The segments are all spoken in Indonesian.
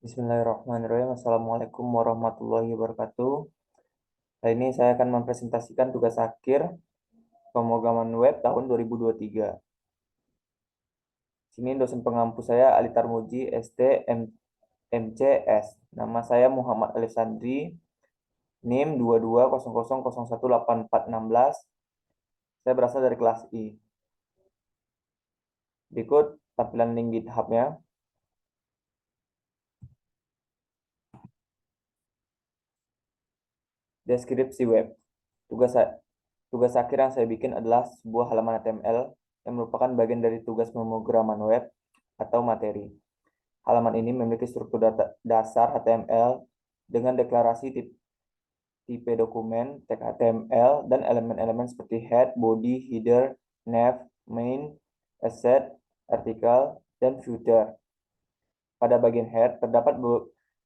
Bismillahirrahmanirrahim. Assalamualaikum warahmatullahi wabarakatuh. Hari ini saya akan mempresentasikan tugas akhir pemrograman web tahun 2023. Sini dosen pengampu saya Ali Tarmuji, ST MCS. Nama saya Muhammad Alessandri, NIM 2200018416. Saya berasal dari kelas I. Berikut tampilan link GitHub-nya. Deskripsi web. Tugas akhir yang saya bikin adalah sebuah halaman HTML yang merupakan bagian dari tugas pemrograman web atau materi. Halaman ini memiliki struktur dasar HTML dengan deklarasi tipe dokumen, tag HTML, dan elemen-elemen seperti head, body, header, nav, main, asset, artikel, dan footer. Pada bagian head terdapat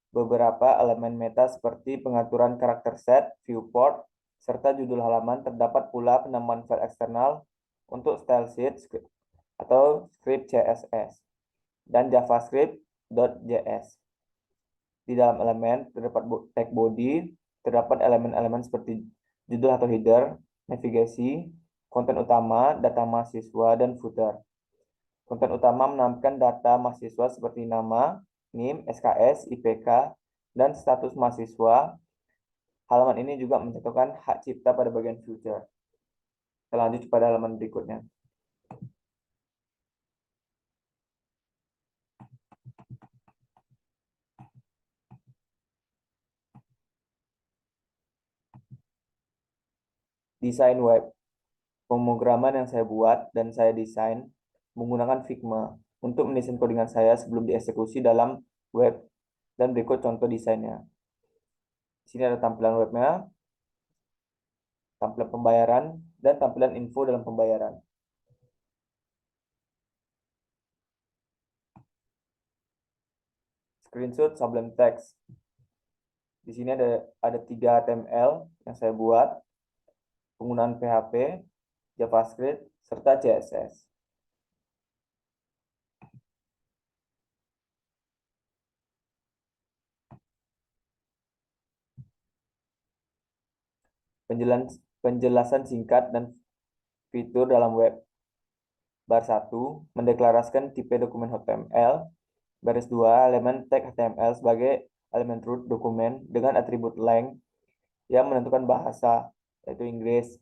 beberapa elemen meta seperti pengaturan karakter set, viewport, serta judul halaman. Terdapat pula penambahan file eksternal untuk style sheet atau script CSS dan javascript.js. Di dalam elemen terdapat tag body, terdapat elemen-elemen seperti judul atau header, navigasi, konten utama, data mahasiswa, dan footer. Konten utama menampilkan data mahasiswa seperti nama, NIM, SKS, IPK, dan status mahasiswa. Halaman ini juga mencantumkan hak cipta pada bagian footer. Kita lanjut pada halaman berikutnya. Desain web. Pemrograman yang saya buat dan saya desain menggunakan Figma untuk mendesain codingan saya sebelum dieksekusi dalam web, dan berikut contoh desainnya. Di sini ada tampilan webnya, tampilan pembayaran, dan tampilan info dalam pembayaran. Screenshot Sublime Text. Di sini ada 3 HTML yang saya buat, penggunaan PHP, JavaScript, serta CSS. Penjelasan singkat dan fitur dalam web. Baris 1, mendeklarasikan tipe dokumen HTML. Baris 2, elemen tag HTML sebagai elemen root dokumen dengan atribut length yang menentukan bahasa, yaitu Inggris.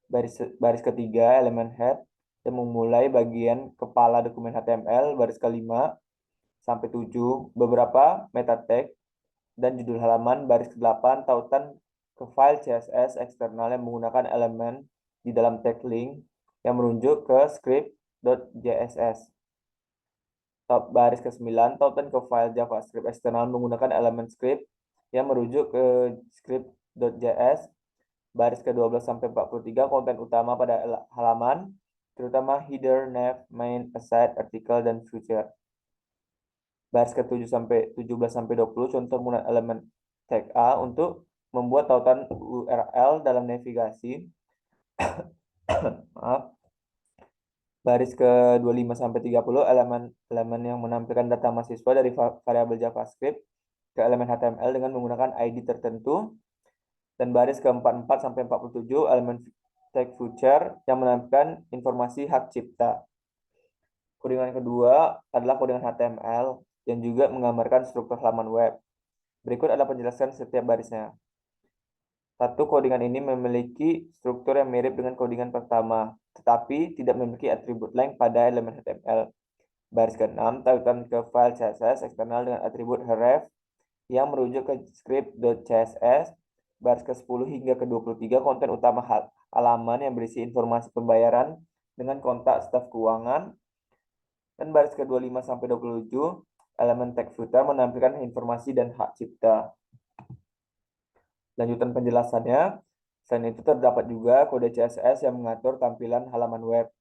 Baris ketiga, elemen head yang memulai bagian kepala dokumen HTML. Baris kelima sampai 7, beberapa meta tag dan judul halaman. Baris ke-8, tautan ke file CSS eksternal yang menggunakan elemen di dalam tag link yang merujuk ke script.js. Baris ke-9, tautan ke file JavaScript eksternal menggunakan elemen script yang merujuk ke script.js. Baris ke-12 sampai 43, konten utama pada halaman, terutama header, nav, main, aside, artikel, dan footer. Baris ke-7 sampai 17 sampai 20, contoh penggunaan elemen tag A untuk membuat tautan URL dalam navigasi. Maaf. Baris ke-25 sampai 30, elemen yang menampilkan data mahasiswa dari variabel JavaScript ke elemen HTML dengan menggunakan ID tertentu. Dan baris ke-44 sampai 47, elemen tag footer yang menampilkan informasi hak cipta. Kodingan kedua adalah kodingan HTML yang juga menggambarkan struktur halaman web. Berikut adalah penjelasan setiap barisnya. Satu, kodingan ini memiliki struktur yang mirip dengan kodingan pertama, tetapi tidak memiliki atribut length pada elemen HTML. Baris ke-6, tautan ke file CSS eksternal dengan atribut href yang merujuk ke script.css. Baris ke-10 hingga ke-23, konten utama halaman yang berisi informasi pembayaran dengan kontak staf keuangan. Dan baris ke-25 sampai 27, elemen tag footer menampilkan informasi dan hak cipta. Lanjutan penjelasannya, selain itu terdapat juga kode CSS yang mengatur tampilan halaman web.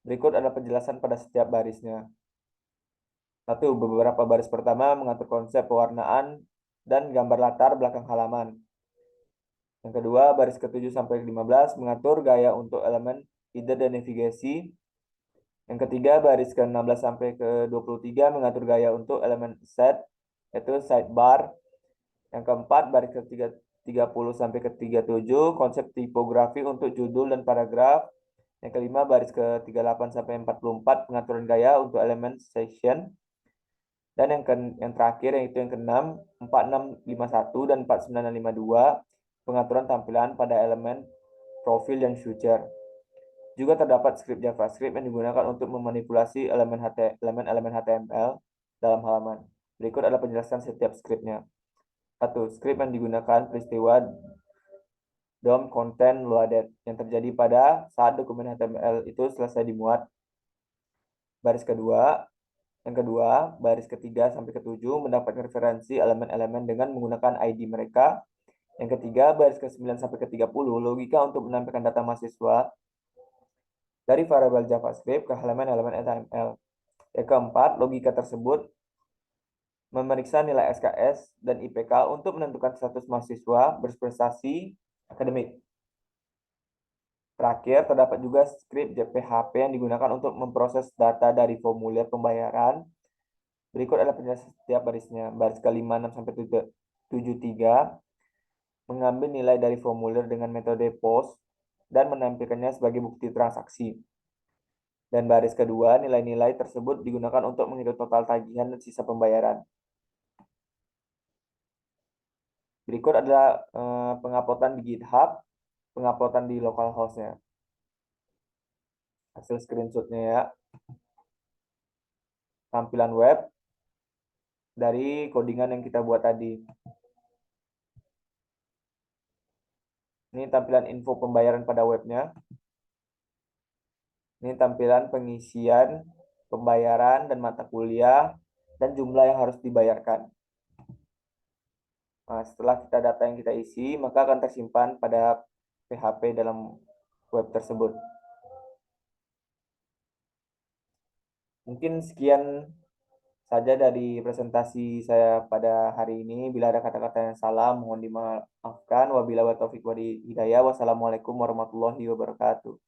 Berikut adalah penjelasan pada setiap barisnya. Satu, beberapa baris pertama mengatur konsep pewarnaan dan gambar latar belakang halaman. Yang kedua, baris ke-7 sampai ke-15 mengatur gaya untuk elemen header dan navigasi. Yang ketiga, baris ke-16 sampai ke-23 mengatur gaya untuk elemen set. yaitu sidebar. Yang keempat, baris ke 30 sampai ke 37, konsep tipografi untuk judul dan paragraf. Yang kelima, baris ke 38 sampai 44, pengaturan gaya untuk elemen section. Dan yang terakhir, yaitu yang keenam, 4651 dan 4952, pengaturan tampilan pada elemen profil dan footer. Juga terdapat script JavaScript yang digunakan untuk memanipulasi elemen-elemen HTML dalam halaman. Berikut adalah penjelasan setiap scriptnya. 1. Script yang digunakan peristiwa DOM content loaded yang terjadi pada saat dokumen HTML itu selesai dimuat. Yang kedua, baris ketiga sampai ketujuh mendapatkan referensi elemen-elemen dengan menggunakan ID mereka. Yang ketiga, baris ke-9 sampai ke-30, logika untuk menampilkan data mahasiswa dari variabel JavaScript ke halaman elemen HTML. Yang keempat, logika tersebut memeriksa nilai SKS dan IPK untuk menentukan status mahasiswa berprestasi akademik. Terakhir, terdapat juga script JPHP yang digunakan untuk memproses data dari formulir pembayaran. Berikut adalah penjelasan setiap barisnya. Baris ke-5, 6 sampai 73 mengambil nilai dari formulir dengan metode POST dan menampilkannya sebagai bukti transaksi. Dan baris kedua, nilai-nilai tersebut digunakan untuk menghitung total tagihan dan sisa pembayaran. Berikut adalah penguploadan di GitHub, penguploadan di localhost-nya. Hasil screenshot-nya ya. Tampilan web dari codingan yang kita buat tadi. Ini tampilan info pembayaran pada webnya. Ini tampilan pengisian, pembayaran, dan mata kuliah, dan jumlah yang harus dibayarkan. Nah, setelah data yang kita isi, maka akan tersimpan pada PHP dalam web tersebut. Mungkin sekian saja dari presentasi saya pada hari ini. Bila ada kata-kata yang salah, mohon dimaafkan. Wabillahi taufiq wal hidayah. Wassalamualaikum warahmatullahi wabarakatuh.